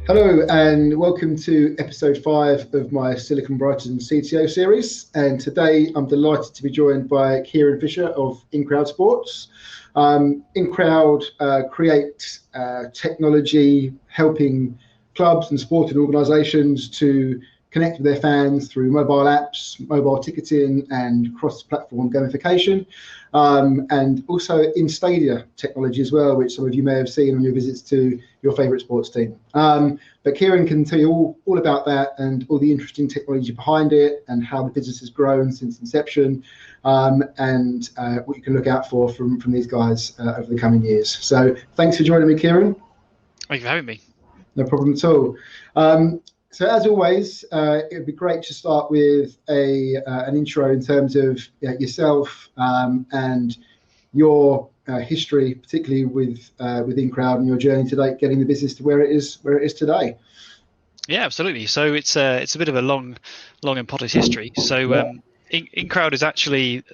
Hello and welcome to episode 5 of my Silicon Brighton CTO Series. And today I'm delighted to be joined by Ciaran Fisher of InCrowd Sports. InCrowd create technology helping clubs and sporting organisations to connect with their fans through mobile apps, mobile ticketing and cross-platform gamification. And also in-stadia technology as well, which some of you may have seen on your visits to your favourite sports team. But Ciaran can tell you all about that and all the interesting technology behind it and how the business has grown since inception, and what you can look out for from these guys over the coming years. So thanks for joining me, Ciaran. Thank you for having me. No problem at all. So as always, it would be great to start with an intro in terms of yourself and your history, particularly with InCrowd and your journey to date, getting the business to where it is today. Yeah, absolutely. So it's a bit of a long and potted history. So InCrowd is actually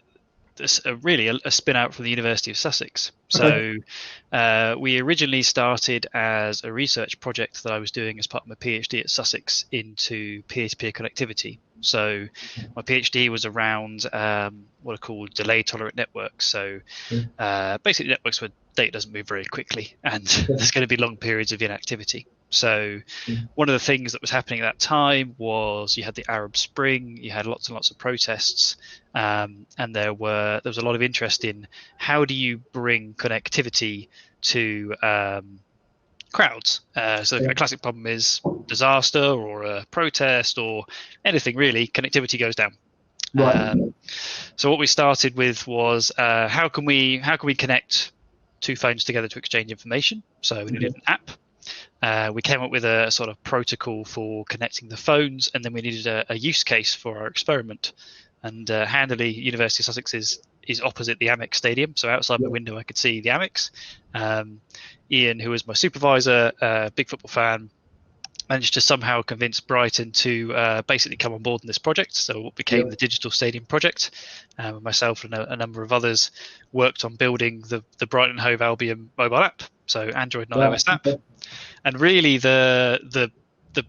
really a spin out from the University of Sussex. So we originally started as a research project that I was doing as part of my PhD at Sussex into peer-to-peer connectivity. So my PhD was around what are called delay tolerant networks. So basically networks where data doesn't move very quickly and there's going to be long periods of inactivity. So one of the things that was happening at that time was you had the Arab Spring, you had lots and lots of protests, and there was a lot of interest in how do you bring connectivity to crowds. So a classic problem is disaster or a protest or anything really, connectivity goes down. Right. So what we started with was how can we connect two phones together to exchange information? So we needed an app. We came up with a sort of protocol for connecting the phones, and then we needed a use case for our experiment. And handily, University of Sussex is opposite the Amex Stadium, so outside my window I could see the Amex. Ian, who was my supervisor, big football fan, managed to somehow convince Brighton to basically come on board in this project. So what became the Digital Stadium project. Myself and a number of others worked on building the Brighton Hove Albion mobile app, so Android and iOS app. And really the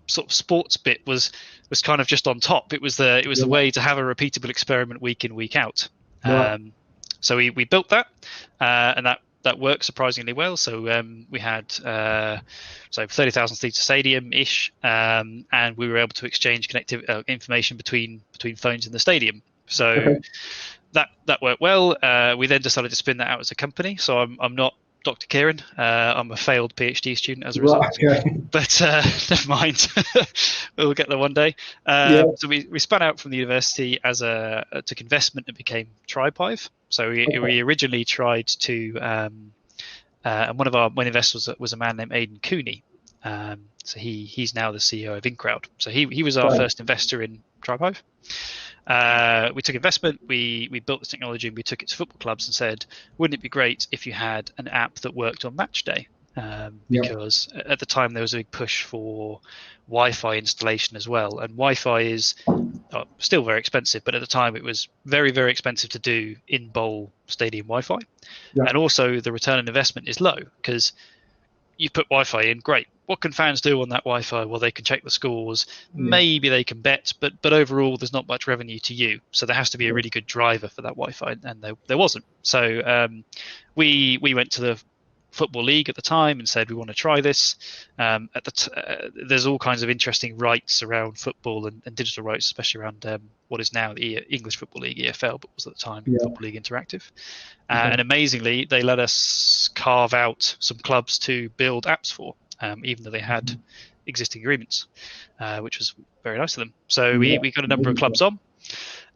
sort of sports bit was kind of just on top. It was the way to have a repeatable experiment week in, week out. So we built that, and that worked surprisingly well. So we had 30,000 seats a stadium ish, and we were able to exchange information between phones in the stadium. So that worked well. We then decided to spin that out as a company. So I'm not Dr. Ciaran. I'm a failed PhD student as a result. But never mind. We'll get there one day. So we spun out from the university as took investment and became TribeHive. So we originally tried to, and one of our main investors was a man named Aidan Cooney. So he's now the CEO of InCrowd. So he was our first investor in TribeHive. We took investment, we built this technology, and we took it to football clubs and said, wouldn't it be great if you had an app that worked on match day? Because at the time there was a big push for Wi-Fi installation as well, and Wi-Fi is still very expensive, but at the time it was very, very expensive to do in bowl stadium Wi-Fi, and also the return on investment is low because you put Wi-Fi in, great. what can fans do on that Wi-Fi? Well, they can check the scores, maybe they can bet, but overall there's not much revenue to you. So there has to be a really good driver for that Wi-Fi, and there wasn't. So we went to the Football League at the time and said we want to try this. There's all kinds of interesting rights around football and digital rights, especially around what is now the English Football League, EFL, but was at the time Football League Interactive. And amazingly, they let us carve out some clubs to build apps for, even though they had existing agreements, which was very nice of them. So we got a number of clubs on,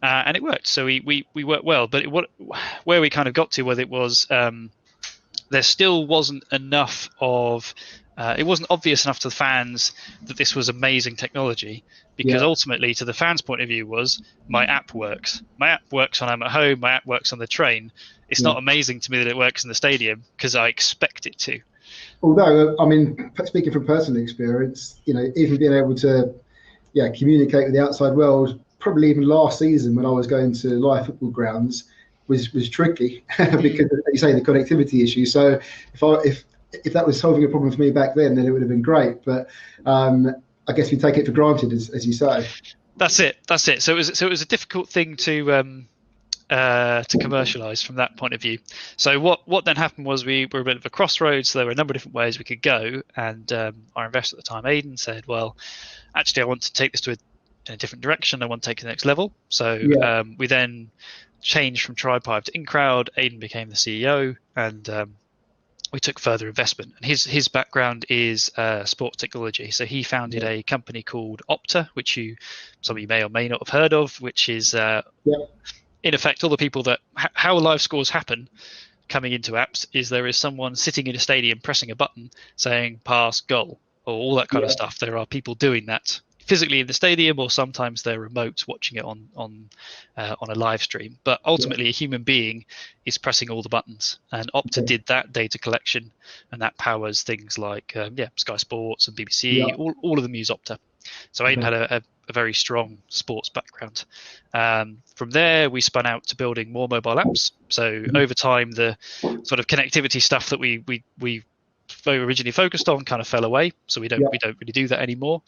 and it worked. So we worked well. But where we kind of got to was it was there still wasn't enough of it wasn't obvious enough to the fans that this was amazing technology, because ultimately to the fans' point of view was my app works when I'm at home, my app works on the train. It's not amazing to me that it works in the stadium because I expect it to. Although, I mean, speaking from personal experience, even being able to communicate with the outside world, probably even last season when I was going to live football grounds, was tricky because, as you say, the connectivity issue. So if that was solving a problem for me back then it would have been great. But I guess we take it for granted, as you say. That's it. So it was a difficult thing to commercialize from that point of view. So what then happened was we were a bit of a crossroads. So there were a number of different ways we could go, and our investor at the time, Aidan, said, well, actually I want to take this in a different direction. I want to take it to the next level. So we then changed from TriPipe to InCrowd. Aidan became the CEO, and we took further investment. And his background is sports technology. So he founded a company called Opta, which some of you may or may not have heard of, which is in effect all the people that how live scores happen coming into apps is there is someone sitting in a stadium pressing a button saying pass, goal, or all that kind of stuff. There are people doing that physically in the stadium, or sometimes they're remote watching it on a live stream. But ultimately, a human being is pressing all the buttons, and Opta did that data collection, and that powers things like Sky Sports and BBC. All of them use Opta. So Aidan had a very strong sports background. From there, we spun out to building more mobile apps. So over time, the sort of connectivity stuff that we originally focused on kind of fell away, so we don't really do that anymore.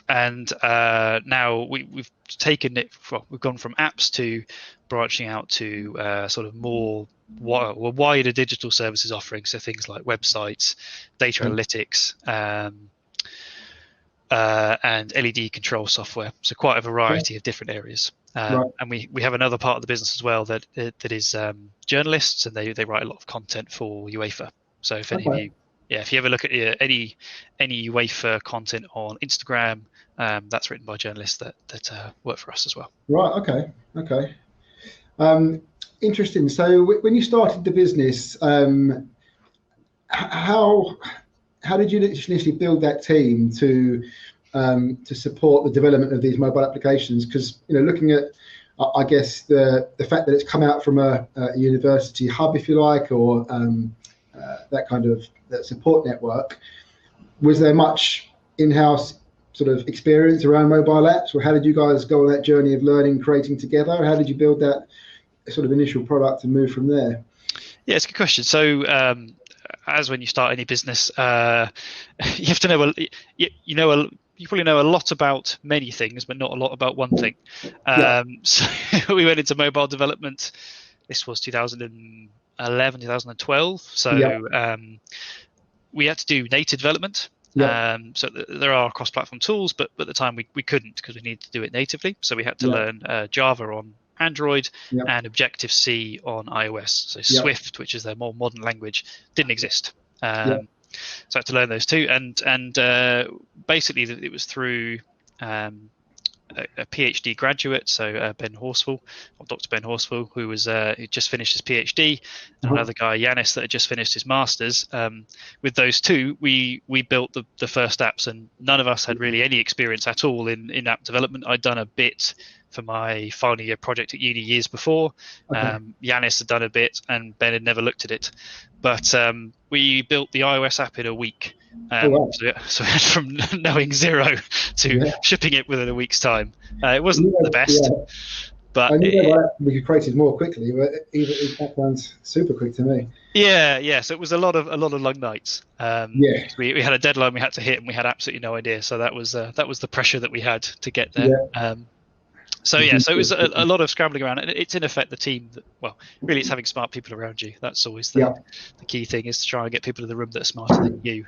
And now we've taken it. We've gone from apps to branching out to sort of more wider digital services offering. So things like websites, data analytics, and LED control software. So quite a variety of different areas. And we have another part of the business as well that is journalists, and they write a lot of content for UEFA. So if any of you, if you ever look at any UEFA content on Instagram, that's written by journalists that work for us as well. Right. Okay. Interesting. So when you started the business, how did you initially build that team to support the development of these mobile applications? Because looking at, I guess, the fact that it's come out from a university hub, if you like, or that kind of that support network, was there much in-house sort of experience around mobile apps, or how did you guys go on that journey of learning, creating together? How did you build that sort of initial product and move from there? Yeah, it's a good question. So as when you start any business, you have to know you probably know a lot about many things, but not a lot about one thing. So we went into mobile development. This was 2011, 2012. So we had to do native development. So there are cross-platform tools, but at the time we couldn't, because we needed to do it natively. So we had to learn Java on Android and Objective-C on iOS. So Swift, which is their more modern language, didn't exist. So I had to learn those two, and basically it was through a PhD graduate, so Ben Horsfall, or Dr. Ben Horsfall, who just finished his PhD, and another guy, Yanis, that had just finished his master's. With those two, we built the first apps, and none of us had really any experience at all in app development. I'd done a bit for my final year project at uni years before. Yanis had done a bit, and Ben had never looked at it. But we built the iOS app in a week. So from knowing zero to shipping it within a week's time. It wasn't the best, But I knew that we could create it more quickly, but even that sounds super quick to me. Yeah. So it was a lot of long nights. Yeah. We had a deadline we had to hit, and we had absolutely no idea. So that was the pressure that we had to get there. Yeah. So it was a lot of scrambling around, and it's in effect the team that, well, really it's having smart people around you. That's always the key thing, is to try and get people in the room that are smarter than you.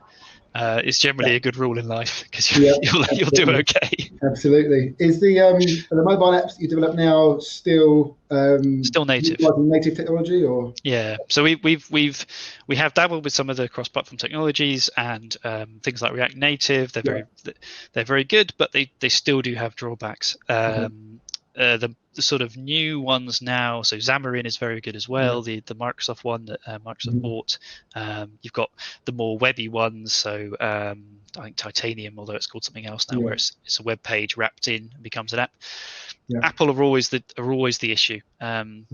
It's generally a good rule in life, because you'll do okay. Absolutely. Is the mobile apps that you develop now still native technology, or? Yeah, so we have dabbled with some of the cross-platform technologies and things like React Native. They're very good, but they still do have drawbacks. The sort of new ones now, so Xamarin is very good as well. The Microsoft one that Microsoft bought. You've got the more webby ones, so I think Titanium, although it's called something else now, where it's a web page wrapped in and becomes an app. Apple are always the issue.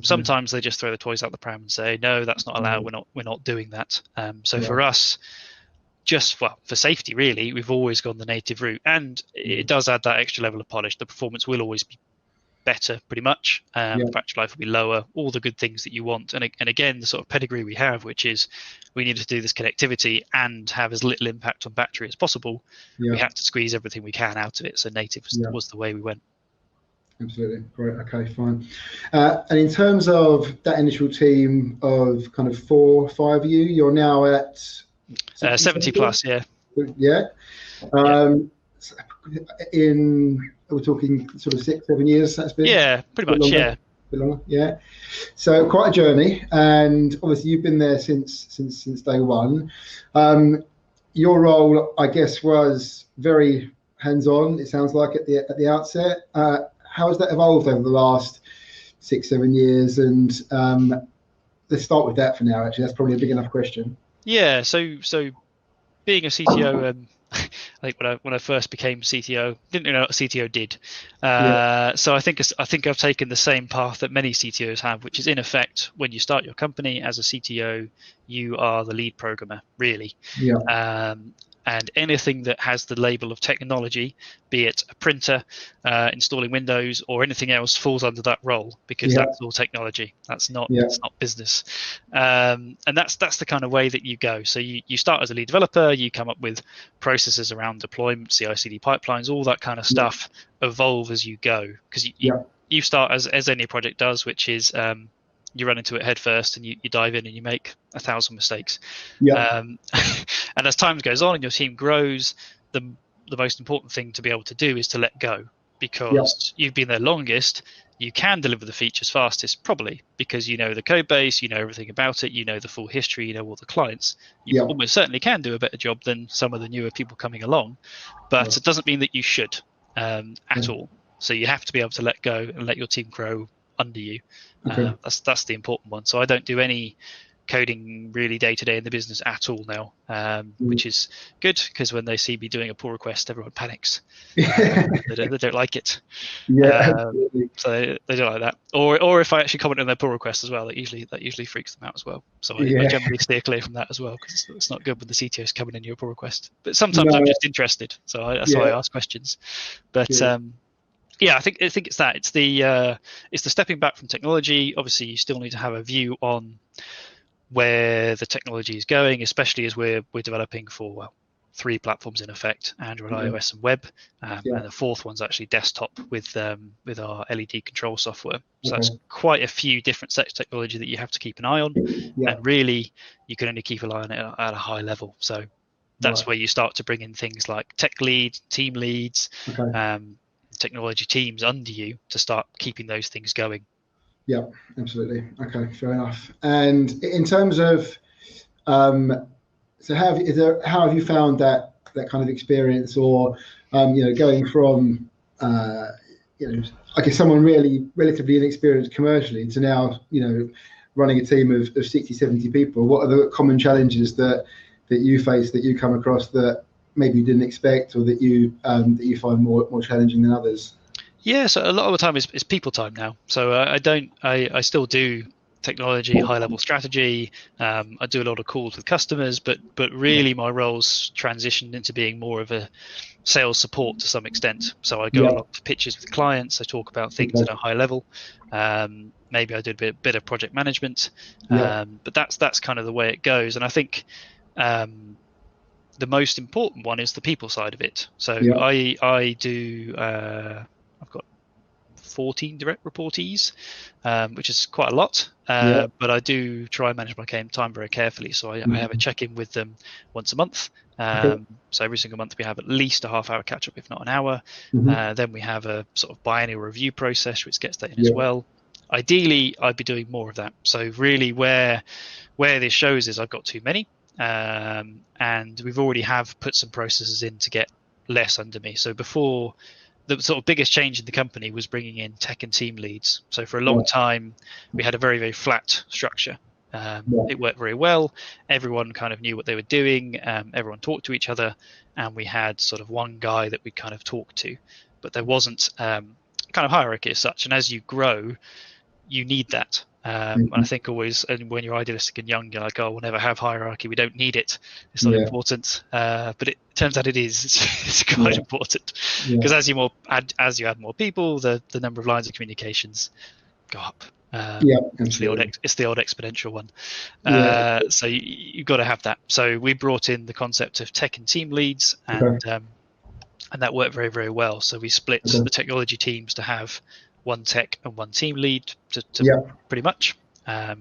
Sometimes they just throw the toys out the pram and say, no, that's not allowed. We're not doing that. For us, just for safety, really, we've always gone the native route, and it does add that extra level of polish. The performance will always be better, pretty much. Battery life will be lower, all the good things that you want. And again, the sort of pedigree we have, which is we need to do this connectivity and have as little impact on battery as possible. We had to squeeze everything we can out of it. So native was the way we went. Absolutely. Great. Okay, fine. And in terms of that initial team of kind of 4 or 5 of you, you're now at 70 plus, yeah. Yeah. We're talking sort of 6-7 years. That's been. Yeah, pretty much. Longer, a bit longer. Yeah. So quite a journey, and obviously you've been there since day one. Your role, I guess, was very hands-on. It sounds like at the outset. How has that evolved over the last 6-7 years? And let's start with that for now. Actually, that's probably a big enough question. Yeah. So being a CTO, I think when I first became CTO, didn't know what a CTO did. So I think I've taken the same path that many CTOs have, which is, in effect, when you start your company as a CTO, you are the lead programmer, really. And anything that has the label of technology, be it a printer, installing Windows, or anything else, falls under that role, because that's all technology. That's not business. And that's the kind of way that you go. So you start as a lead developer, you come up with processes around deployment, CI/CD pipelines, all that kind of stuff evolve as you go, because you start as any project does, which is you run into it head first, and you dive in and you make 1,000 mistakes. And as time goes on and your team grows, the most important thing to be able to do is to let go, because you've been there longest. You can deliver the features fastest, probably because you know the code base, you know everything about it, you know the full history, you know all the clients. You almost certainly can do a better job than some of the newer people coming along, but it doesn't mean that you should at all. So you have to be able to let go and let your team grow under you. That's the important one. So I don't do any coding really day to day in the business at all now, which is good, because when they see me doing a pull request, everyone panics. They don't like it. So they don't like that. Or if I actually comment on their pull request as well, that usually freaks them out as well. So I generally steer clear from that as well, because it's not good when the CTO's coming in your pull request. But sometimes I'm just interested, so that's why I ask questions. But I think it's that. It's the stepping back from technology. Obviously, you still need to have a view on where the technology is going, especially as we're developing for 3 platforms in effect: Android, iOS, and web. And the 4th one's actually desktop with our LED control software. So that's quite a few different sets of technology that you have to keep an eye on. And really, you can only keep an eye on it at a high level. So that's where you start to bring in things like tech lead, team leads, technology teams under you to start keeping those things going. Yeah, absolutely. Okay, fair enough. And in terms of, so how have you found that kind of experience, or going from I guess someone relatively inexperienced commercially to now running a team of 60-70 people? What are the common challenges that you face, that you come across, that maybe you didn't expect, or that you find more challenging than others? Yeah, so a lot of the time is people time now. So I still do technology, high-level strategy. I do a lot of calls with customers, but really my role's transitioned into being more of a sales support to some extent. So I go along to pitches with clients. I talk about things at a high level. Maybe I do a bit of project management, but that's kind of the way it goes. And I think the most important one is the people side of it. So I do. I've got 14 direct reportees, which is quite a lot. But I do try and manage my time very carefully. So I have a check-in with them once a month. So every single month we have at least a half-hour catch-up, if not an hour. Then we have a sort of biennial review process, which gets that in as well. Ideally, I'd be doing more of that. So really, where this shows is I've got too many, and we've already have put some processes in to get less under me. So before, the sort of biggest change in the company was bringing in tech and team leads. So for a long time, we had a very, very flat structure. It worked very well. Everyone kind of knew what they were doing. Everyone talked to each other, and we had sort of one guy that we kind of talked to, but there wasn't kind of hierarchy as such. And as you grow, you need that. And I think always, and when you're idealistic and young, you're like, oh, we'll never have hierarchy. We don't need it. It's not important. But it turns out it is. It's quite important, because as you add more people, the number of lines of communications go up. It's the old exponential one. So you've got to have that. So we brought in the concept of tech and team leads, and that worked very, very well. So we split the technology teams to have one tech and one team lead to pretty much.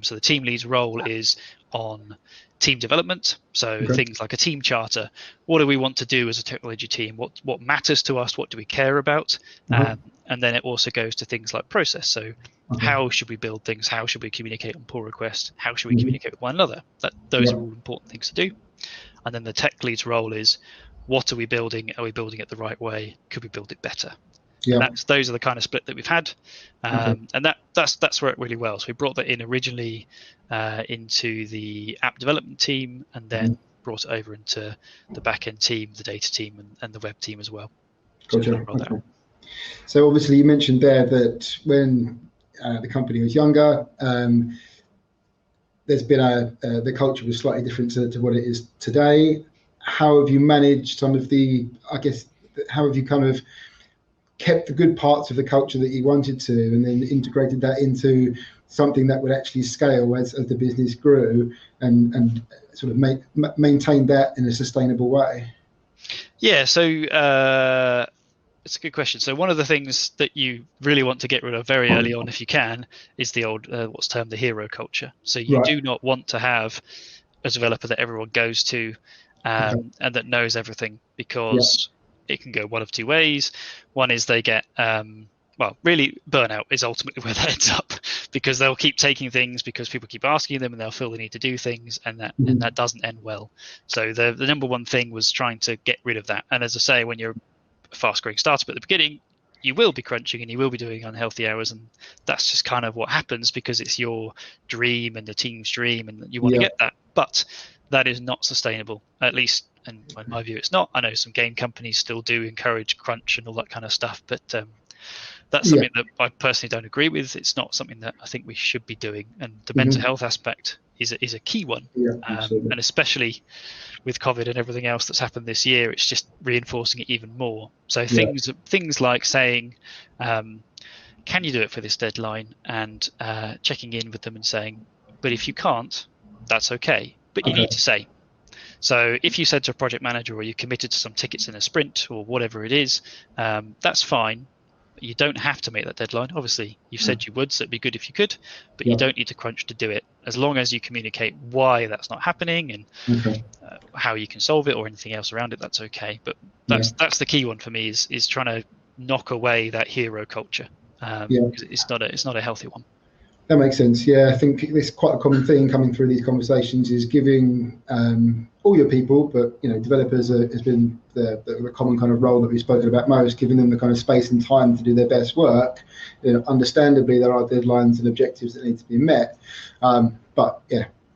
So the team lead's role is on team development. So things like a team charter. What do we want to do as a technology team? What matters to us? What do we care about? And then it also goes to things like process. So how should we build things? How should we communicate on pull requests? How should we communicate with one another? Those are all important things to do. And then the tech lead's role is, what are we building? Are we building it the right way? Could we build it better? Those are the kind of split that we've had, and that's worked really well. So we brought that in originally into the app development team, and then brought it over into the back-end team, the data team, and the web team as well. So obviously you mentioned there that when the company was younger, there's been the culture was slightly different to what it is today. How have you managed some of how have you kind of kept the good parts of the culture that you wanted to, and then integrated that into something that would actually scale as the business grew, and sort of maintain that in a sustainable way? So it's a good question. So one of the things that you really want to get rid of very early on, if you can, is the old what's termed the hero culture. So you do not want to have a developer that everyone goes to and that knows everything, because it can go one of two ways. One is they get, really burnout is ultimately where that ends up, because they'll keep taking things because people keep asking them, and they'll feel the need to do things, and that doesn't end well. So the number one thing was trying to get rid of that. And as I say, when you're a fast-growing startup at the beginning, you will be crunching and you will be doing unhealthy hours, and that's just kind of what happens, because it's your dream and the team's dream, and you want to get that. But that is not sustainable, at least. And in my view, it's not. I know some game companies still do encourage crunch and all that kind of stuff, but that's something that I personally don't agree with. It's not something that I think we should be doing. And the mental health aspect is a key one. And especially with COVID and everything else that's happened this year, it's just reinforcing it even more. So things like saying, can you do it for this deadline? And checking in with them and saying, but if you can't, that's okay. But you need to say. So if you said to a project manager, or you committed to some tickets in a sprint or whatever it is, that's fine. But you don't have to make that deadline. Obviously, you've said you would, so it'd be good if you could, but you don't need to crunch to do it. As long as you communicate why that's not happening and how you can solve it or anything else around it, that's okay. But that's the key one for me, is trying to knock away that hero culture, because it's not a healthy one. That makes sense. Yeah, I think it's quite a common thing coming through these conversations, is giving all your people, but developers has been the common kind of role that we've spoken about most, giving them the kind of space and time to do their best work. Understandably, there are deadlines and objectives that need to be met, but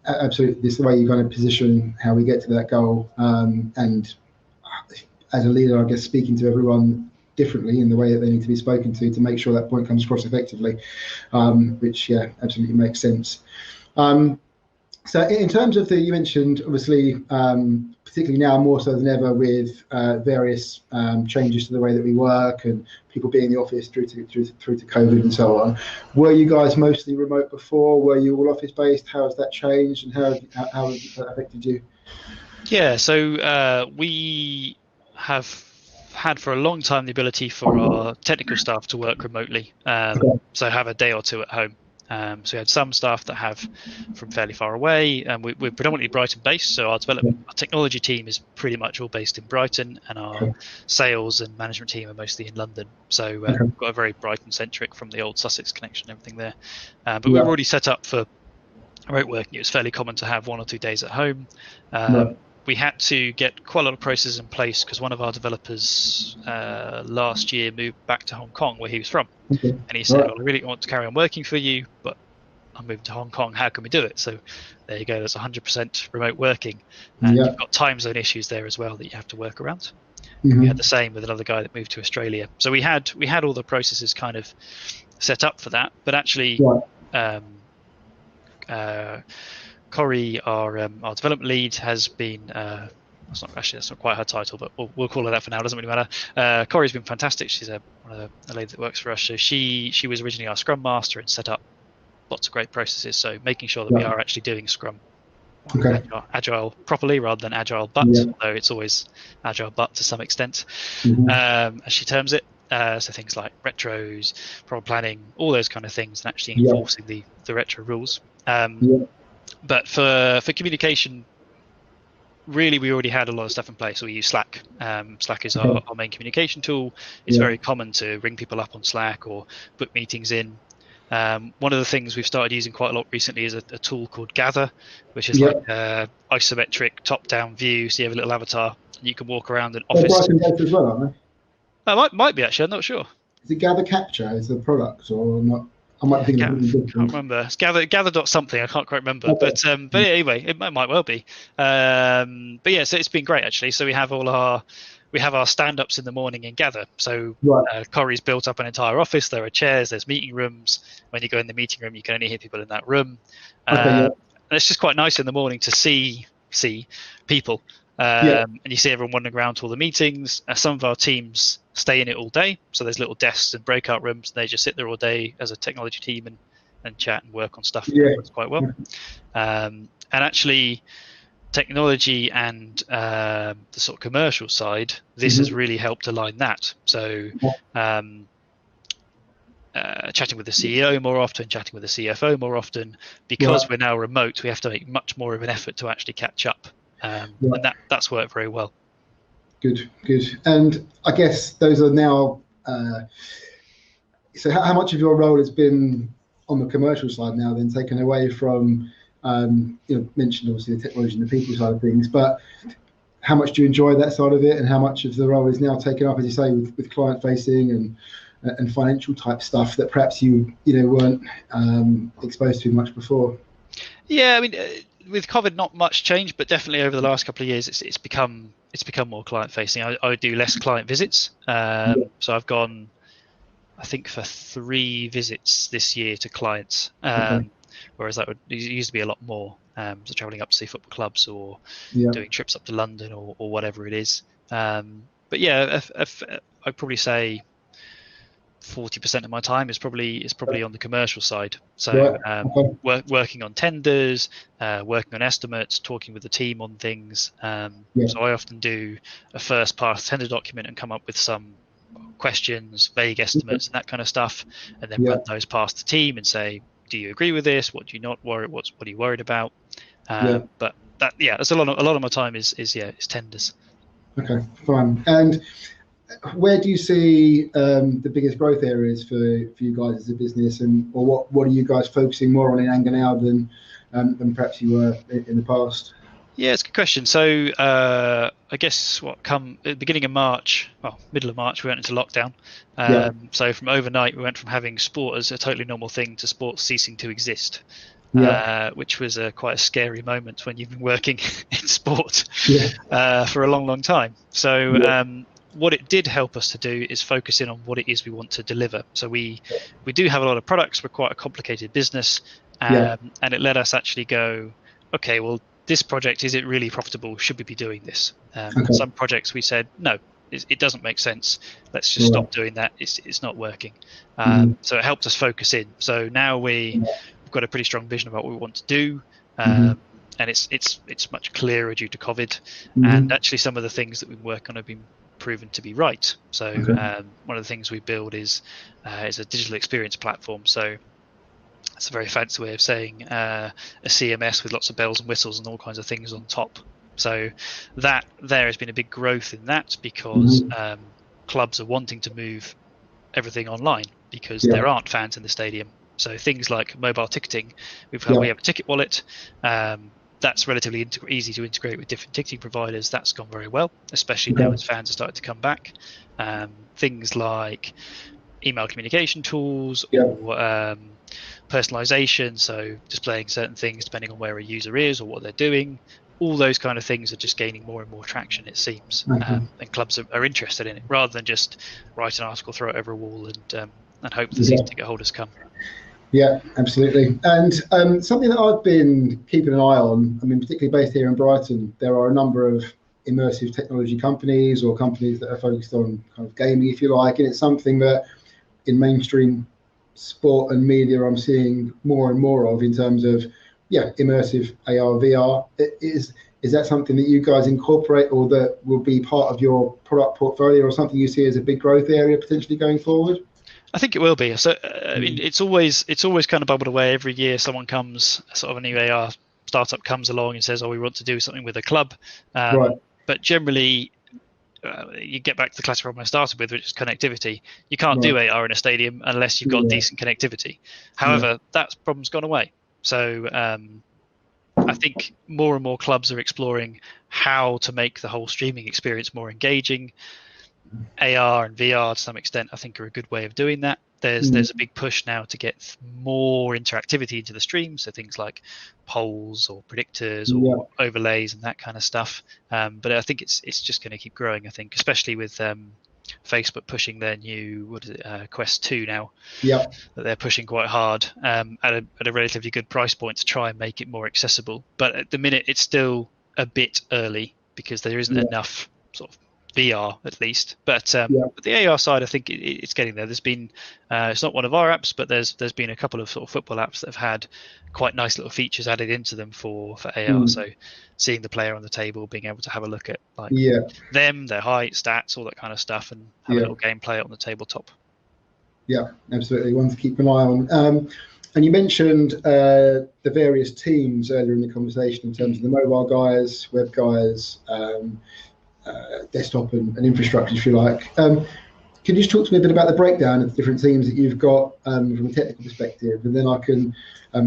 absolutely, this is the way you kind of position how we get to that goal. And as a leader, I guess speaking to everyone differently in the way that they need to be spoken to make sure that point comes across effectively, which absolutely makes sense. So in terms of you mentioned obviously, particularly now more so than ever with various changes to the way that we work and people being in the office through to COVID and so on. Were you guys mostly remote before? Were you all office based? How has that changed, and how has that affected you? Yeah, so we have had for a long time the ability for our technical staff to work remotely, so have a day or two at home. So we had some staff that have from fairly far away, and we're predominantly Brighton based, so our technology team is pretty much all based in Brighton, and our sales and management team are mostly in London. So we've got a very Brighton centric from the old Sussex connection and everything there. But we were already set up for remote working. It was fairly common to have 1 or 2 days at home. We had to get quite a lot of processes in place because one of our developers last year moved back to Hong Kong, where he was from. And he said, well, I really want to carry on working for you, but I'm moving to Hong Kong. How can we do it? So there you go. There's 100% remote working. And you've got time zone issues there as well that you have to work around. We had the same with another guy that moved to Australia. So we had all the processes kind of set up for that. But actually, Corrie, our development lead, has been that's not quite her title, but we'll call her that for now. It doesn't really matter. Corrie's been fantastic. She's one of the ladies that works for us. So she was originally our Scrum Master and set up lots of great processes. So making sure that we are actually doing Scrum agile properly rather than agile but, although it's always agile but to some extent, as she terms it. So things like retros, problem planning, all those kind of things, and actually enforcing the retro rules. But for communication, really, we already had a lot of stuff in place. So we use Slack. Slack is our main communication tool. It's very common to ring people up on Slack or book meetings in. One of the things we've started using quite a lot recently is a tool called Gather, which is like an isometric top-down view. So you have a little avatar, and you can walk around an office. Brighton based as well, aren't they? Might be, actually. I'm not sure. Is it Gather Capture? Is the product or not? I might think of it. I can't remember. It's gather something. I can't quite remember. But anyway, it might well be. But yeah, so it's been great actually. So we have our stand-ups in the morning in Gather. So Corrie's built up an entire office. There are chairs. There's meeting rooms. When you go in the meeting room, you can only hear people in that room. And it's just quite nice in the morning to see people. And you see everyone wandering around to all the meetings. Some of our teams stay in it all day, so there's little desks and breakout rooms, and they just sit there all day as a technology team and chat and work on stuff. That works quite well. And actually, technology and the sort of commercial side, this has really helped align that. So chatting with the CEO more often, chatting with the CFO more often, because we're now remote, we have to make much more of an effort to actually catch up. And that's worked very well. Good. And I guess those are now. So how much of your role has been on the commercial side now, then taken away from? Mentioned obviously the technology and the people side of things, but how much do you enjoy that side of it, and how much of the role is now taken up, as you say, with client facing and financial type stuff that perhaps you weren't exposed to much before? Yeah, I mean. With COVID, not much change, but definitely over the last couple of years, it's become more client facing. I do less client visits, so I've gone, I think, for 3 visits this year to clients, whereas it used to be a lot more. So traveling up to see football clubs or doing trips up to London or whatever it is. But yeah, I'd probably say 40% of my time is probably on the commercial side. So working on tenders, working on estimates, talking with the team on things. So I often do a first pass tender document and come up with some questions, vague estimates, and that kind of stuff, and then run those past the team and say, do you agree with this? What do you not worry? What are you worried about? But that's a lot of my time is tenders. Okay, fine. And where do you see the biggest growth areas for you guys as a business, or what are you guys focusing more on in anger now than perhaps you were in the past? Yeah, it's a good question. So I guess at the beginning of March, middle of March, we went into lockdown. So from overnight, we went from having sport as a totally normal thing to sport ceasing to exist, which was quite a scary moment when you've been working in sport for a long, long time. So what it did help us to do is focus in on what it is we want to deliver. So we do have a lot of products. We're quite a complicated business, and it let us actually go, okay, well, this project, is it really profitable? Should we be doing this? Some projects we said, no, it doesn't make sense. Let's just stop doing that. It's not working. So it helped us focus in. So now we've got a pretty strong vision about what we want to do. And it's much clearer due to COVID. And actually some of the things that we've worked on have been proven to be right. So one of the things we build is a digital experience platform. So it's a very fancy way of saying a CMS with lots of bells and whistles and all kinds of things on top. So that there has been a big growth in that because clubs are wanting to move everything online because there aren't fans in the stadium. So things like mobile ticketing, we have a ticket wallet. That's relatively easy to integrate with different ticketing providers. That's gone very well, especially now as fans are starting to come back. Things like email communication tools or personalization, so displaying certain things depending on where a user is or what they're doing. All those kind of things are just gaining more and more traction, it seems, and clubs are interested in it rather than just write an article, throw it over a wall, and hope the season ticket holders come. Yeah, absolutely. And something that I've been keeping an eye on, I mean, particularly based here in Brighton, there are a number of immersive technology companies or companies that are focused on kind of gaming, if you like, and it's something that in mainstream sport and media I'm seeing more and more of in terms of, immersive AR, VR. Is that something that you guys incorporate or that will be part of your product portfolio or something you see as a big growth area potentially going forward? I think it will be. So I mean, it's always kind of bubbled away. Every year someone comes, sort of a new AR startup comes along and says, oh, we want to do something with a club. But generally, you get back to the classic problem I started with, which is connectivity. You can't do AR in a stadium unless you've got decent connectivity. However, that problem's gone away. So I think more and more clubs are exploring how to make the whole streaming experience more engaging. AR and VR to some extent I think are a good way of doing that. There's a big push now to get more interactivity into the stream, so things like polls or predictors or overlays and that kind of stuff. But I think it's just going to keep growing, I think, especially with Facebook pushing their new Quest 2 now, that they're pushing quite hard at a relatively good price point to try and make it more accessible. But at the minute it's still a bit early because there isn't enough sort of VR at least, but the AR side I think it's getting there. There's been it's not one of our apps, but there's been a couple of sort of football apps that have had quite nice little features added into them for AR. So seeing the player on the table, being able to have a look at like them, their height, stats, all that kind of stuff, and have a little gameplay on the tabletop. Yeah, absolutely, one to keep an eye on. And you mentioned the various teams earlier in the conversation in terms of the mobile guys, web guys, desktop and infrastructure, if you like. Can you just talk to me a bit about the breakdown of the different teams that you've got from a technical perspective, and then I can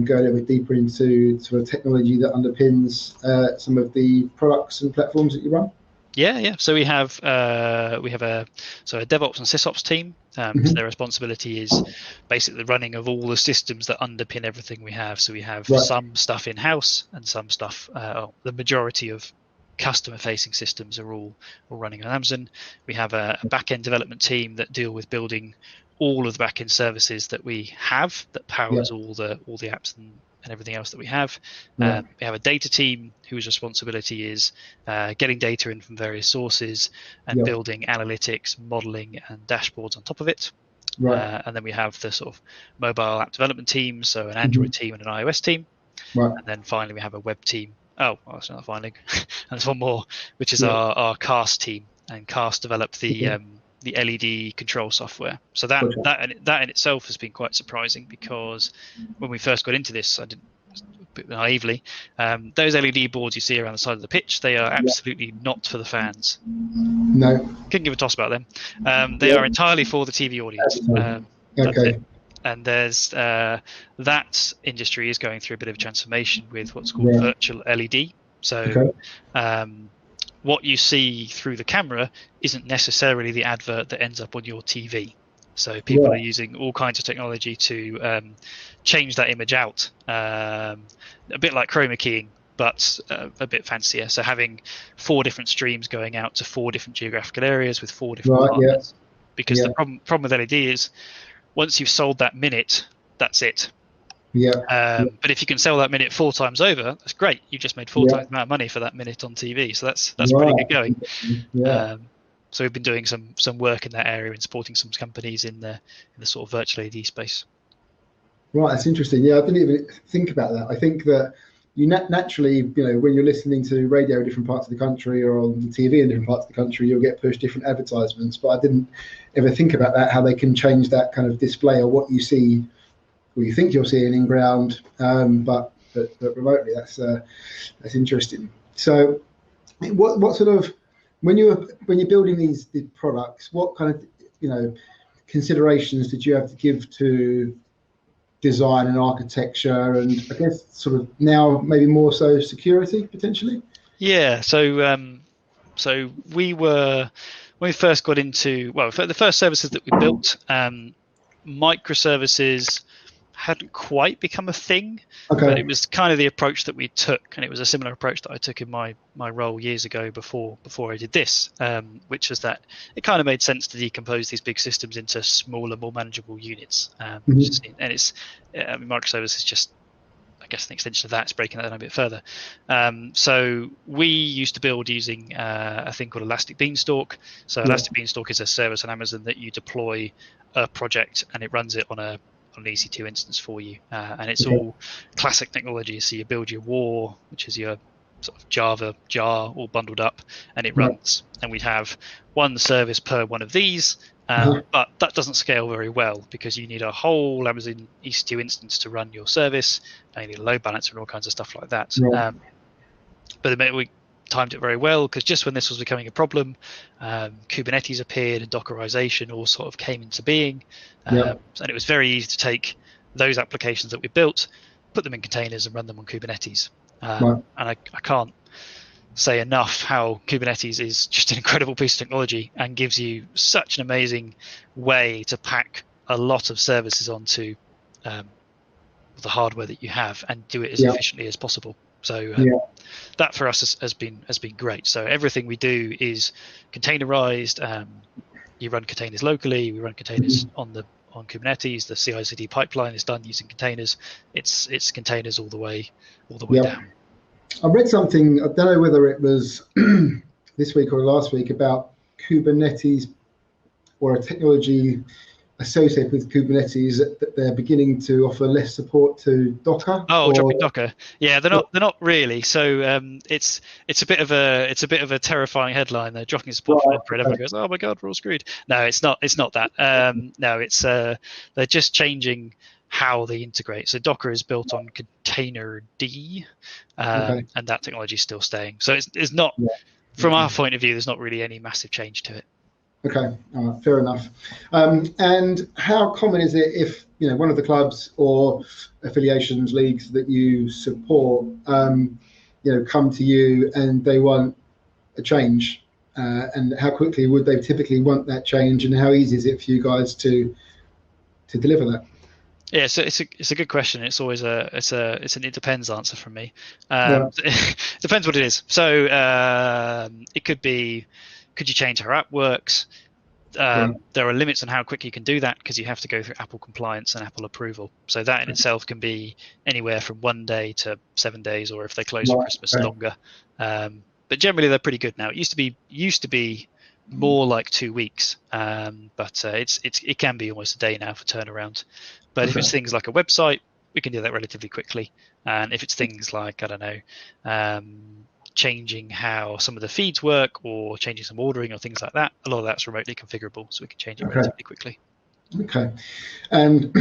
go a little bit deeper into sort of technology that underpins some of the products and platforms that you run? Yeah. So we have a DevOps and SysOps team. So their responsibility is basically the running of all the systems that underpin everything we have. So we have some stuff in house and some stuff. The majority of customer-facing systems are all running on Amazon. We have a back-end development team that deal with building all of the back-end services that we have that powers all the apps and everything else that we have. We have a data team whose responsibility is getting data in from various sources and building analytics, modeling, and dashboards on top of it. And then we have the sort of mobile app development team, so an Android team and an iOS team. And then finally we have a web team. That's not finally. And there's one more, which is our Cast team, and Cast developed the LED control software. So that in itself has been quite surprising, because when we first got into this, I didn't, a bit naively, those LED boards you see around the side of the pitch, they are absolutely not for the fans. No, couldn't give a toss about them. They are entirely for the TV audience. Okay. And there's that industry is going through a bit of a transformation with what's called virtual LED. So what you see through the camera isn't necessarily the advert that ends up on your TV. So people are using all kinds of technology to change that image out, a bit like chroma keying, but a bit fancier. So having 4 different streams going out to 4 different geographical areas with 4 different partners. Because the problem with LED is once you've sold that minute, that's it. But if you can sell that minute 4 times over, that's great. You just made 4 times the amount of money for that minute on TV. So that's pretty good going. So we've been doing some work in that area and supporting some companies in the sort of virtual LED space. Right, that's interesting. Yeah, I didn't even think about that. I think that you naturally, when you're listening to radio in different parts of the country or on the TV in different parts of the country, you'll get pushed different advertisements. But I didn't ever think about that, how they can change that kind of display or what you see, or you think you're seeing in ground, but remotely. That's interesting. So, what sort of when you're building these products, what kind of considerations did you have to give to design and architecture, and I guess sort of now maybe more so security potentially? Yeah. So we were, when we first got into, for the first services that we built, microservices hadn't quite become a thing, but it was kind of the approach that we took, and it was a similar approach that I took in my role years ago before I did this, which was that it kind of made sense to decompose these big systems into smaller, more manageable units. And it's microservices is just, I guess, an extension of that. It's breaking that down a bit further. So we used to build using a thing called Elastic Beanstalk. So Elastic Beanstalk is a service on Amazon that you deploy a project and it runs it on an EC2 instance for you, and it's all classic technology. So you build your WAR, which is your sort of Java jar, all bundled up, and it runs. And we'd have one service per one of these, but that doesn't scale very well because you need a whole Amazon EC2 instance to run your service, and you need a load balancer and all kinds of stuff like that. But we timed it very well because just when this was becoming a problem, Kubernetes appeared and Dockerization all sort of came into being, and it was very easy to take those applications that we built, put them in containers and run them on Kubernetes. And I can't say enough how Kubernetes is just an incredible piece of technology and gives you such an amazing way to pack a lot of services onto the hardware that you have and do it as efficiently as possible. So that for us has been great. So everything we do is containerized. You run containers locally. We run containers on Kubernetes. The CI/CD pipeline is done using containers. It's containers all the way down. I read something. I don't know whether it was this week or last week about Kubernetes or a technology associated with Kubernetes that they're beginning to offer less support to Docker. Dropping Docker. Yeah, they're not really. So it's a bit of a terrifying headline. They're dropping support for Docker, and everyone goes, "Oh my God, we're all screwed." No, it's not that. No, it's they're just changing how they integrate. So Docker is built on Container D, and that technology is still staying. So it's not, from our point of view, there's not really any massive change to it. Okay, fair enough. And how common is it if one of the clubs or affiliations, leagues that you support, come to you and they want a change, and how quickly would they typically want that change, and how easy is it for you guys to deliver that? Yeah, so it's a good question. It's always it's an it depends answer from me. It depends what it is. So it could be, could you change how our app works? There are limits on how quick you can do that because you have to go through Apple compliance and Apple approval. So that in itself can be anywhere from 1 day to 7 days, or if they close for Christmas, longer. But generally they're pretty good now. It used to be more like 2 weeks, but it can be almost a day now for turnaround. But if it's things like a website, we can do that relatively quickly. And if it's things like, I don't know, changing how some of the feeds work or changing some ordering or things like that, a lot of that's remotely configurable, so we can change it relatively quickly. Okay. And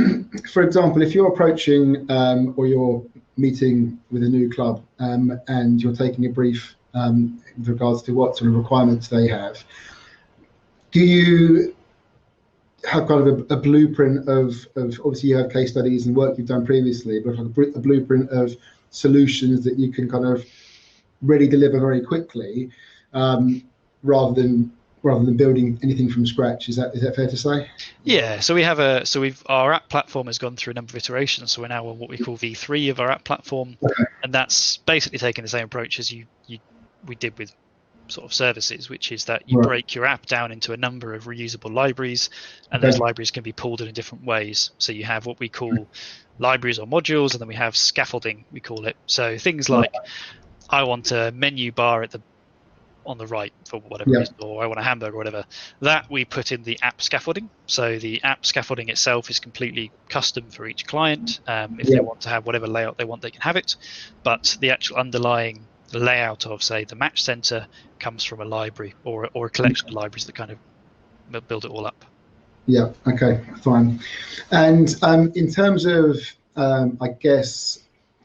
for example, if you're approaching or you're meeting with a new club and you're taking a brief with regards to what sort of requirements they have, do you have kind of a blueprint of obviously you have case studies and work you've done previously, but a blueprint of solutions that you can kind of really deliver very quickly, rather than rather than building anything from scratch. Is that fair to say? Yeah. So our app platform has gone through a number of iterations. So we're now on what we call V3 of our app platform, and that's basically taking the same approach as we did with sort of services, which is that you break your app down into a number of reusable libraries, and those libraries can be pulled in different ways. So you have what we call libraries or modules, and then we have scaffolding, we call it. So things like I want a menu bar on the right for whatever reason, or I want a hamburger or whatever, that we put in the app scaffolding. So the app scaffolding itself is completely custom for each client. If they want to have whatever layout they want, they can have it, but the actual underlying layout of, say, the match center comes from a library or a collection of libraries that kind of build it all up. Yeah, okay, fine. And in terms of, I guess,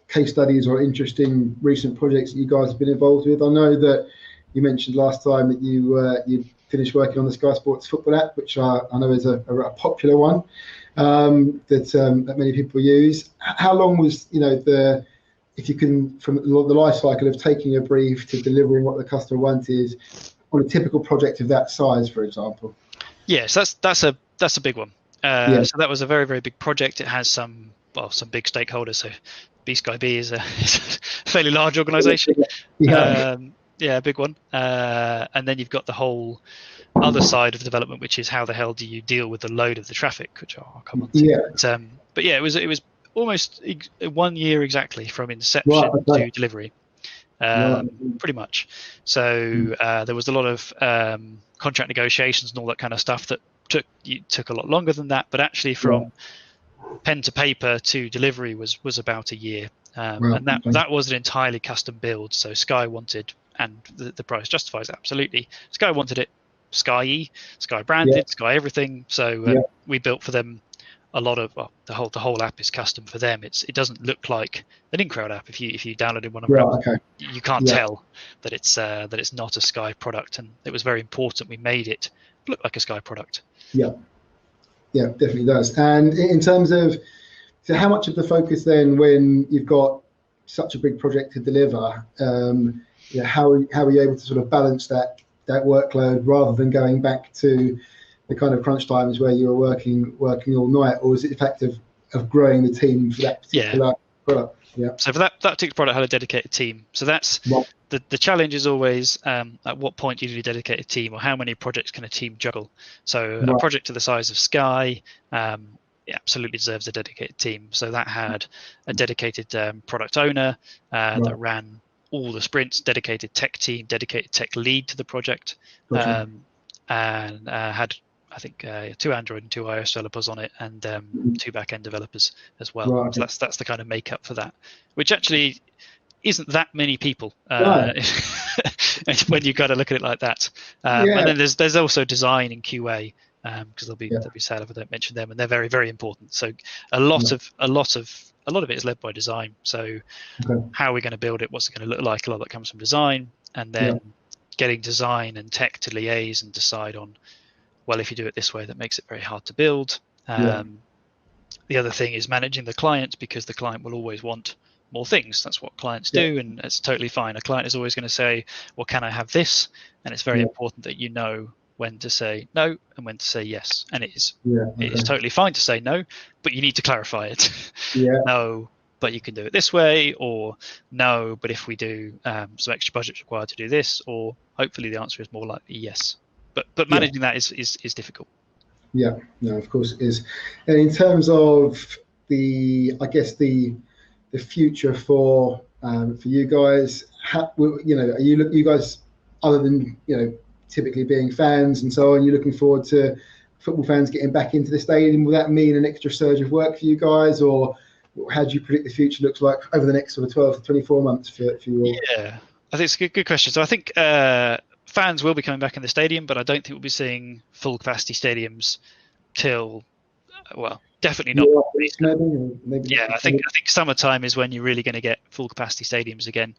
case studies or interesting recent projects that you guys have been involved with, I know that you mentioned last time that you finished working on the Sky Sports football app, which I know is a popular one that many people use. How long was, if you can, from the life cycle of taking a brief to delivering what the customer wanted on a typical project of that size, for example? Yes, that's a big one. So that was a very, very big project. It has some big stakeholders. So BSkyB is a fairly large organization. A big one. And then you've got the whole other side of development, which is how the hell do you deal with the load of the traffic, which I'll come on to. But it was almost 1 year exactly from inception to delivery, pretty much. So there was a lot of contract negotiations and all that kind of stuff that took a lot longer than that. But actually, from pen to paper to delivery was about a year, and that was an entirely custom build. So Sky wanted, and the price justifies it, absolutely. Sky wanted it Sky branded, Sky everything. So we built for them a lot of the whole app is custom for them. It doesn't look like an InCrowd app. If you downloaded one of our apps, you can't tell that it's not a Sky product, and it was very important we made it look like a Sky product. Yeah, definitely does. And in terms of, so how much of the focus then, when you've got such a big project to deliver, how are you able to sort of balance that workload rather than going back to the kind of crunch times where you were working all night, or is it the fact of growing the team for that particular product? So for that particular product, I had a dedicated team. So that's the challenge is always at what point do you need a dedicated team, or how many projects can a team juggle? So a project to the size of Sky, it absolutely deserves a dedicated team. So that had a dedicated product owner that ran all the sprints, dedicated tech team, dedicated tech lead to the project, and had, I think, 2 Android and 2 iOS developers on it, and 2 back-end developers as well. So that's the kind of makeup for that, which actually isn't that many people when you got to look at it like that. And then there's also design and QA, because they'll be sad if I don't mention them, and they're very, very important. So a lot of it is led by design. So how are we going to build it? What's it going to look like? A lot of that comes from design, and then getting design and tech to liaise and decide on, well, if you do it this way, that makes it very hard to build. The other thing is managing the client, because the client will always want more things. That's what clients do, and it's totally fine. A client is always going to say, well, can I have this? And it's very important that you know when to say no and when to say yes. And it is totally fine to say no, but you need to clarify it. No, but you can do it this way, or no, but if we do some extra budget required to do this, or hopefully the answer is more likely yes. But managing that is difficult. Yeah, no, of course it is. And in terms of the future for you guys, are you guys, other than typically being fans and so on, you're looking forward to football fans getting back into the stadium? Will that mean an extra surge of work for you guys, or how do you predict the future looks like over the next sort of 12 to 24 months for you all? Yeah, I think it's a good question. So I think fans will be coming back in the stadium, but I don't think we'll be seeing full capacity stadiums till, definitely not. Maybe I think summertime is when you're really going to get full capacity stadiums again.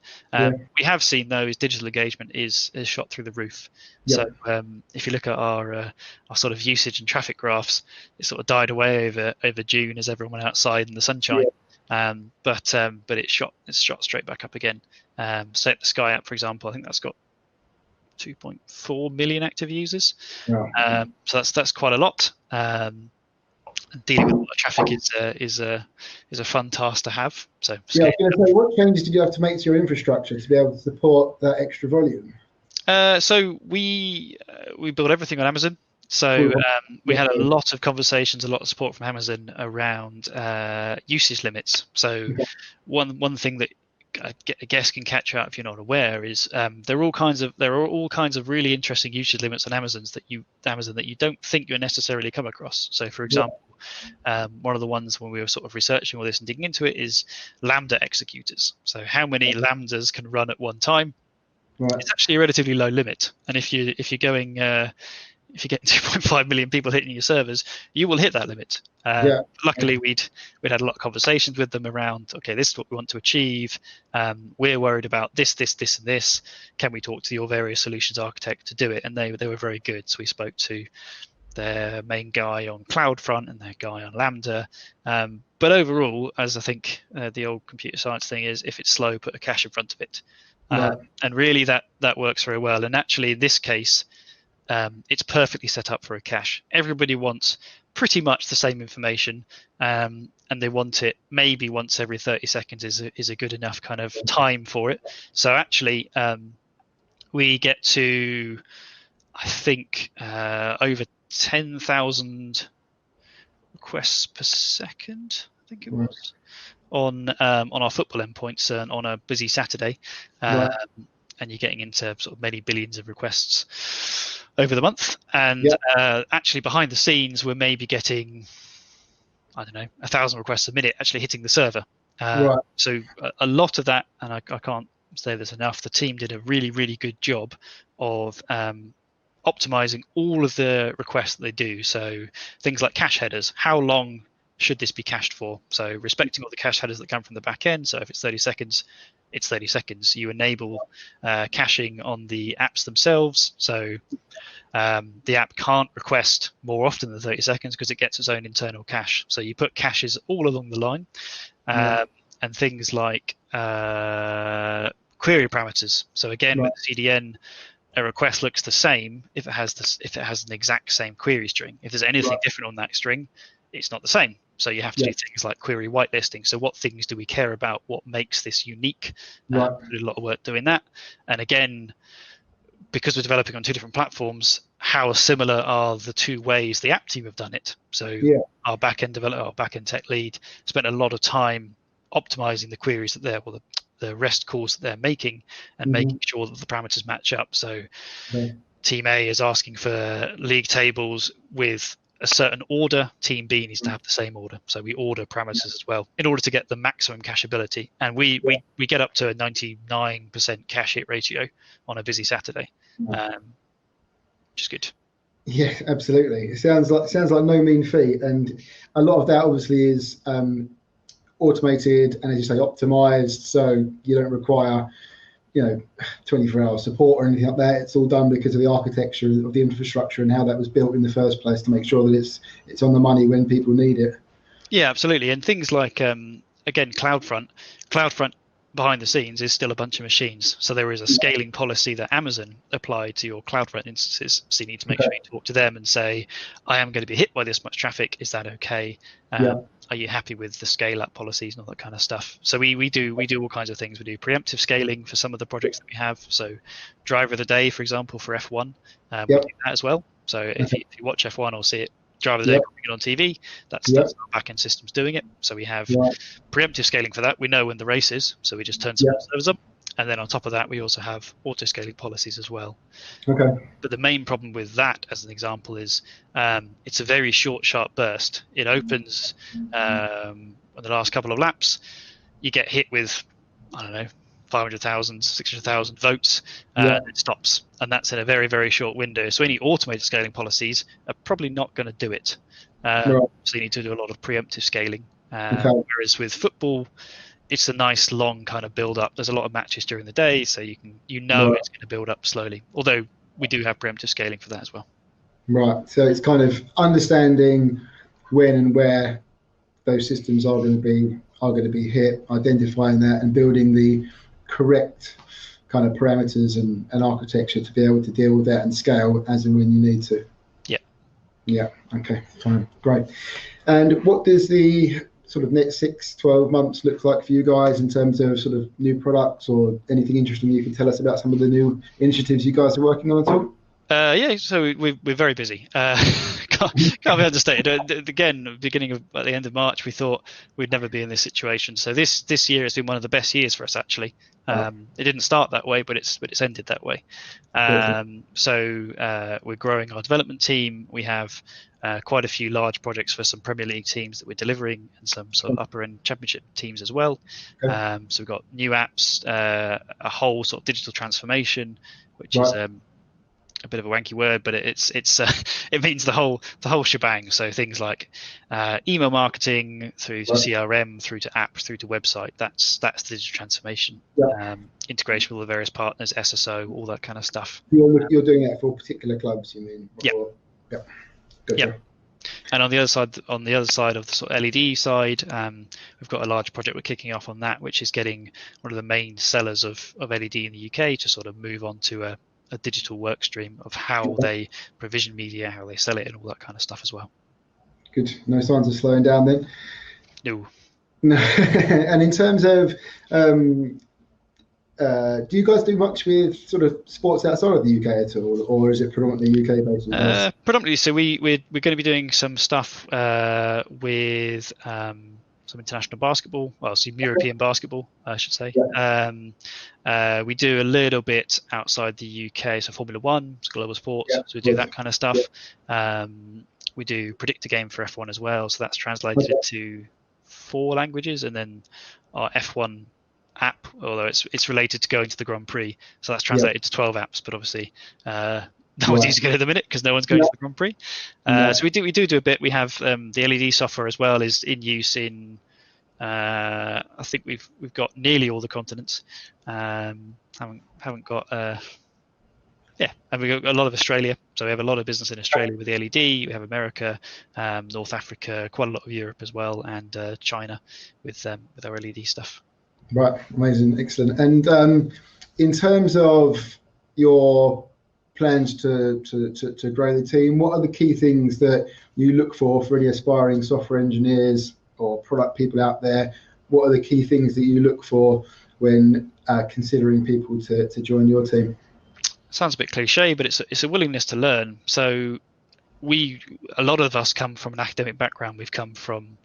We have seen, though, is digital engagement is shot through the roof. So if you look at our sort of usage and traffic graphs, it sort of died away over June as everyone went outside in the sunshine. But it's shot straight back up again. So at the Sky app, for example, I think that's got 2.4 million active users. Yeah. So that's quite a lot. Dealing with a lot of traffic is a fun task to have. So yeah, I was going to say, what changes did you have to make to your infrastructure to be able to support that extra volume? So we built everything on Amazon. So we had a lot of conversations, a lot of support from Amazon around usage limits. So one thing that I guess can catch you out if you're not aware is there are all kinds of really interesting usage limits on Amazon that you don't think you'll necessarily come across. So for example, one of the ones when we were sort of researching all this and digging into it is Lambda executors. So how many Lambdas can run at one time? Right. It's actually a relatively low limit, and if you're getting 2.5 million people hitting your servers, you will hit that limit. Luckily, we'd had a lot of conversations with them around, okay, this is what we want to achieve. We're worried about this, and this. Can we talk to your various solutions architect to do it? And they were very good. So we spoke to their main guy on CloudFront and their guy on Lambda. But overall, as I think the old computer science thing is, if it's slow, put a cache in front of it. And really that works very well. And actually, in this case, it's perfectly set up for a cache. Everybody wants pretty much the same information, and they want it maybe once every 30 seconds is a good enough kind of time for it. So actually, we get to, I think, over 10,000 requests per second, I think it was, on our football endpoints on a busy Saturday. And you're getting into sort of many billions of requests over the month. And actually behind the scenes, we're maybe getting, I don't know, 1,000 requests a minute actually hitting the server. So a lot of that, and I can't say this enough, the team did a really, really good job of optimizing all of the requests that they do. So things like cache headers, how long should this be cached for? So respecting all the cache headers that come from the back end. So if it's 30 seconds, it's 30 seconds. You enable caching on the apps themselves. So the app can't request more often than 30 seconds because it gets its own internal cache. So you put caches all along the line, and things like query parameters. So again, with the CDN, a request looks the same if it has an exact same query string. If there's anything different on that string, it's not the same. So you have to do things like query whitelisting. So what things do we care about? What makes this unique? We did a lot of work doing that. And again, because we're developing on two different platforms, how similar are the two ways the app team have done it? So our backend developer, our backend tech lead, spent a lot of time optimizing the queries that the REST calls that they're making and making sure that the parameters match up. So Team A is asking for league tables with a certain order. Team B needs to have the same order. So we order parameters as well in order to get the maximum cacheability. And we get up to a 99% cache hit ratio on a busy Saturday, which is good. Yeah, absolutely. It sounds like no mean feat, and a lot of that obviously is automated and, as you say, optimized. So you don't require 24-hour support or anything like that. It's all done because of the architecture of the infrastructure and how that was built in the first place to make sure that it's on the money when people need it. Yeah, absolutely. And things like again, CloudFront behind the scenes is still a bunch of machines. So there is a scaling policy that Amazon applied to your CloudFront instances. So you need to make sure you talk to them and say, I am going to be hit by this much traffic. Is that okay? Are you happy with the scale up policies and all that kind of stuff? So we do all kinds of things. We do preemptive scaling for some of the projects that we have. So driver of the day, for example, for F1, we do that as well. So if you watch F1 or see it, driver of the day on TV, that's our backend systems doing it. So we have preemptive scaling for that. We know when the race is, so we just turn some servers up. And then on top of that, we also have auto-scaling policies as well. But the main problem with that, as an example, is it's a very short, sharp burst. It opens on the last couple of laps. You get hit with, 500,000, 600,000 votes, and it stops. And that's in a very, very short window. So any automated scaling policies are probably not going to do it. So you need to do a lot of preemptive scaling. Whereas with football, it's a nice long kind of build up. There's a lot of matches during the day, so it's going to build up slowly. Although we do have preemptive scaling for that as well. Right. So it's kind of understanding when and where those systems are going to be hit, identifying that, and building the correct kind of parameters and architecture to be able to deal with that and scale as and when you need to. Yeah. Okay, fine, great. And what does the sort of next 6-12 months look like for you guys in terms of sort of new products or anything interesting you can tell us about some of the new initiatives you guys are working on at all? Yeah, so we're very busy. Can't be understated. Again, at the end of March, we thought we'd never be in this situation. So this year has been one of the best years for us, actually. It didn't start that way, but it's ended that way. So we're growing our development team. We have quite a few large projects for some Premier League teams that we're delivering, and some sort of upper end Championship teams as well. So we've got new apps, a whole sort of digital transformation, which is a bit of a wanky word, but it means the whole shebang. So things like email marketing through to CRM, through to apps, through to website. That's the digital transformation. Integration with the various partners, SSO, all that kind of stuff. You're doing that for particular clubs, you mean? Yeah. Gotcha. Yeah. And on the other side of the sort of LED side, we've got a large project we're kicking off on that, which is getting one of the main sellers of LED in the UK to sort of move on to a digital work stream of how they provision media, how they sell it, and all that kind of stuff as well. Good. No signs of slowing down then? No. And in terms of, do you guys do much with sort of sports outside of the UK at all, or is it predominantly UK based? Predominantly, so we're going to be doing some stuff with some international basketball, some European basketball, I should say. We do a little bit outside the UK, so Formula One, global sports, so we do that kind of stuff. We do predict a game for F1 as well, so that's translated into 4 languages, and then our F1 app, although it's related to going to the Grand Prix, so that's translated to 12 apps, but obviously no one's using it at the minute because no one's going to the Grand Prix. So we do a bit. We have the LED software as well is in use in I think we've got nearly all the continents. Haven't got and we've got a lot of Australia, so we have a lot of business in Australia with the LED. We have America, North Africa, quite a lot of Europe as well, and China with our LED stuff. Right, amazing, excellent. And in terms of your plans to grow the team, what are the key things that you look for any aspiring software engineers or product people out there? What are the key things that you look for when considering people to join your team? Sounds a bit cliche, but it's a willingness to learn. So a lot of us come from an academic background. We've come from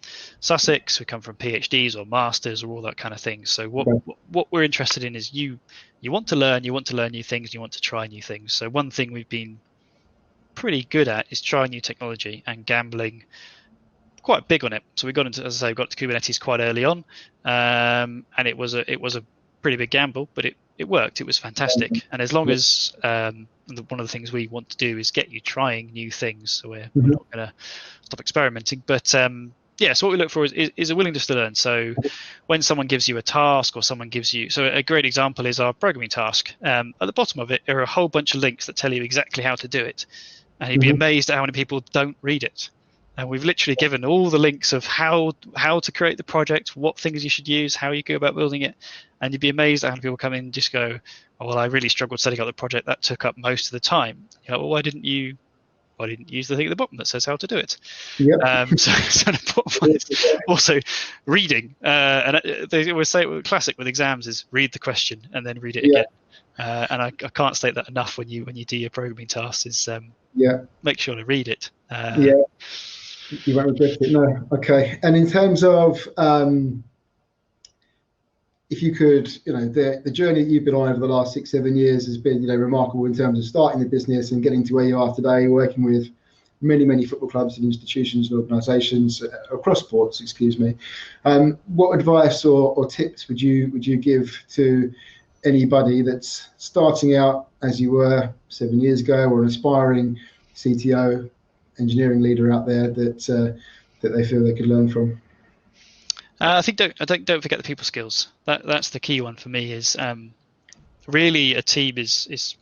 Sussex, we come from PhDs or masters or all that kind of thing. So what we're interested in is you want to learn new things, you want to try new things. So one thing we've been pretty good at is trying new technology and gambling quite big on it. So we got to Kubernetes quite early on, and it was a pretty big gamble, but it worked. It was fantastic. And as long as one of the things we want to do is get you trying new things, so we're not going to stop experimenting. But so what we look for is a willingness to learn. So when someone gives you a task or someone gives you, so a great example is our programming task. At the bottom of it are a whole bunch of links that tell you exactly how to do it, and you'd be amazed at how many people don't read it. And we've literally given all the links of how to create the project, what things you should use, how you go about building it. And you'd be amazed at how many people come in and just go, oh, well, I really struggled setting up the project. That took up most of the time. You know, well, why didn't you use the thing at the bottom that says how to do it? So an important one is also reading. And they always say classic with exams is read the question and then read it again. And I can't state that enough when you do your programming tasks is make sure to read it. You won't regret it, no. Okay. And in terms of, if you could, the journey that you've been on over the last 6-7 years has been, remarkable in terms of starting the business and getting to where you are today, working with many, many football clubs and institutions and organisations across sports. What advice or tips would you give to anybody that's starting out as you were 7 years ago, or an aspiring CTO, engineering leader out there that they feel they could learn from? I think don't forget the people skills. That's the key one for me. Is really a team is as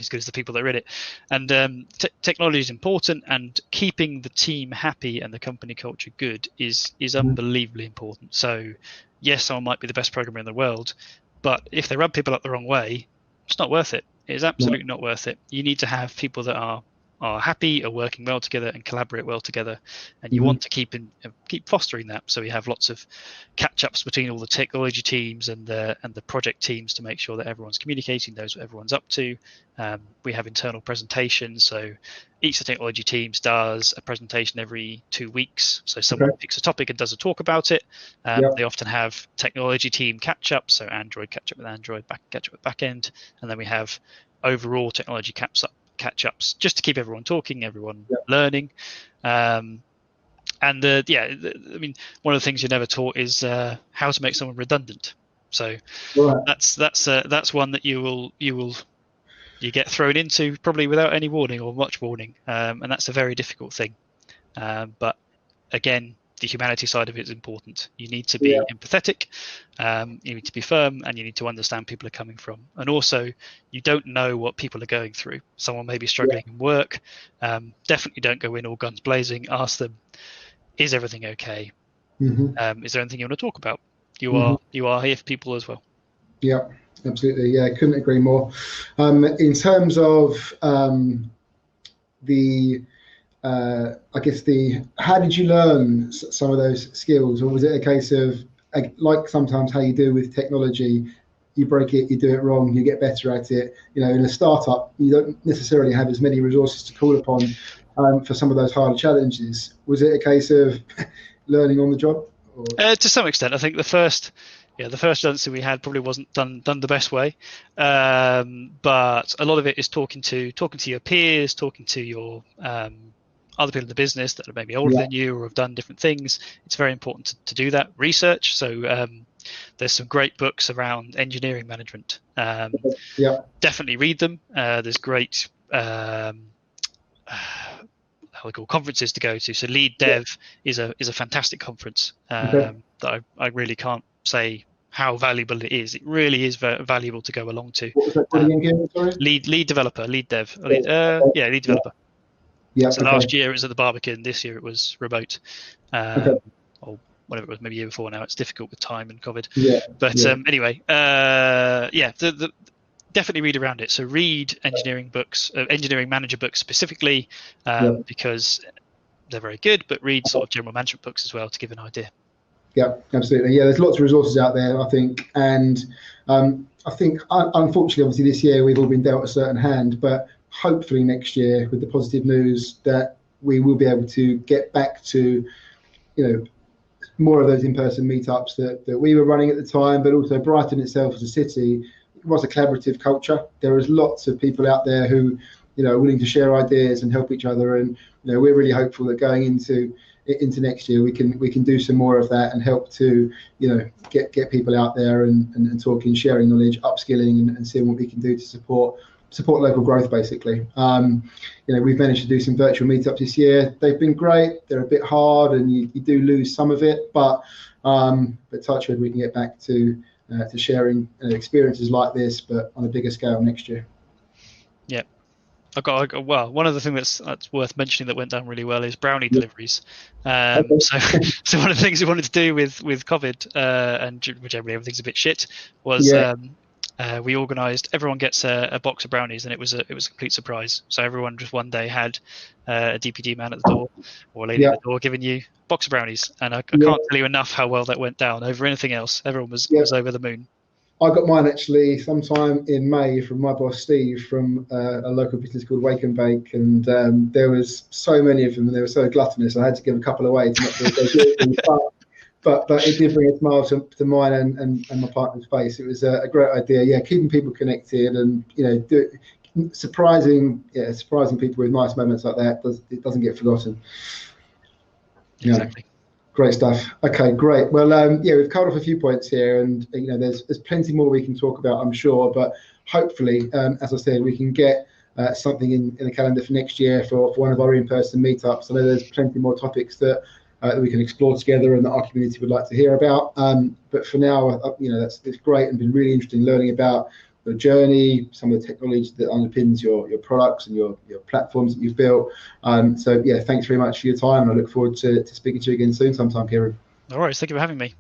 good as the people that are in it, and technology is important, and keeping the team happy and the company culture good is unbelievably important. So yes, someone might be the best programmer in the world, But if they rub people up the wrong way, it's not worth it. It is absolutely not worth it. You need to have people that are happy, are working well together, and collaborate well together. And you want to keep fostering that. So we have lots of catch-ups between all the technology teams and the project teams to make sure that everyone's communicating, knows what everyone's up to. We have internal presentations. So each of the technology teams does a presentation every 2 weeks. So someone picks a topic and does a talk about it. They often have technology team catch-ups. So Android catch-up with Android, catch-up with backend, and then we have overall technology catch-ups just to keep everyone talking, everyone learning. I mean, one of the things you're never taught is how to make someone redundant. So that's one that you get thrown into probably without any warning or much warning, and that's a very difficult thing. But again, the humanity side of it is important. You need to be empathetic, you need to be firm, and you need to understand people are coming from. And also, you don't know what people are going through. Someone may be struggling in work. Definitely don't go in all guns blazing. Ask them, is everything okay? Is there anything you want to talk about? You are here for people as well. Yeah, absolutely. Yeah, couldn't agree more. In terms of how did you learn some of those skills, or was it a case of like sometimes how you do with technology, you break it, you do it wrong, you get better at it. In a startup, you don't necessarily have as many resources to call upon for some of those harder challenges. Was it a case of learning on the job? To some extent, I think the first redundancy we had probably wasn't done the best way, but a lot of it is talking to your peers, talking to your other people in the business that are maybe older than you or have done different things. It's very important to do that research. So there's some great books around engineering management. Definitely read them. There's great conferences to go to. So Lead Dev is a fantastic conference that I really can't say how valuable it is. It really is valuable to go along to. What was that again? Sorry? Lead developer, lead dev. Lead developer. So last year it was at the Barbican. This year it was remote. Or whatever it was, maybe a year before now. It's difficult with time and COVID. Anyway, definitely read around it. So read engineering books, engineering manager books specifically, because they're very good, but read sort of general management books as well to give an idea. Yeah, absolutely. Yeah, there's lots of resources out there, I think. And I think, unfortunately, obviously this year we've all been dealt a certain hand, but hopefully next year with the positive news that we will be able to get back to, more of those in-person meetups that we were running at the time, but also Brighton itself as a city was a collaborative culture. There is lots of people out there who, are willing to share ideas and help each other. And, we're really hopeful that going into next year, we can do some more of that and help to, get people out there and talking, sharing knowledge, upskilling and seeing what we can do to support local growth, basically. We've managed to do some virtual meetups this year. They've been great. They're a bit hard and you do lose some of it, but touch wood, we can get back to sharing experiences like this, but on a bigger scale next year. Yeah. Well, one of the things that's worth mentioning that went down really well is brownie deliveries. So one of the things we wanted to do with COVID, and which everything's a bit shit, was we organised. Everyone gets a box of brownies, and it was a complete surprise. So everyone just one day had a DPD man at the door or a lady at the door giving you a box of brownies, and I can't tell you enough how well that went down over anything else. Everyone was over the moon. I got mine actually sometime in May from my boss Steve from a local business called Wake and Bake, and there was so many of them and they were so gluttonous I had to give a couple away to not feel so good. But it did bring a smile to mine and my partner's face. It was a great idea. Yeah, keeping people connected and surprising people with nice moments like that. It doesn't get forgotten. Exactly. Great stuff. Okay, great. Well, we've covered off a few points here, and there's plenty more we can talk about, I'm sure. But hopefully, as I said, we can get something in the calendar for next year for one of our in-person meetups. I know there's plenty more topics that we can explore together and that our community would like to hear about. But for now, it's great and been really interesting learning about your journey, some of the technology that underpins your products and your platforms that you've built. Thanks very much for your time, and I look forward to speaking to you again soon sometime, Ciaran. All right, thank you for having me.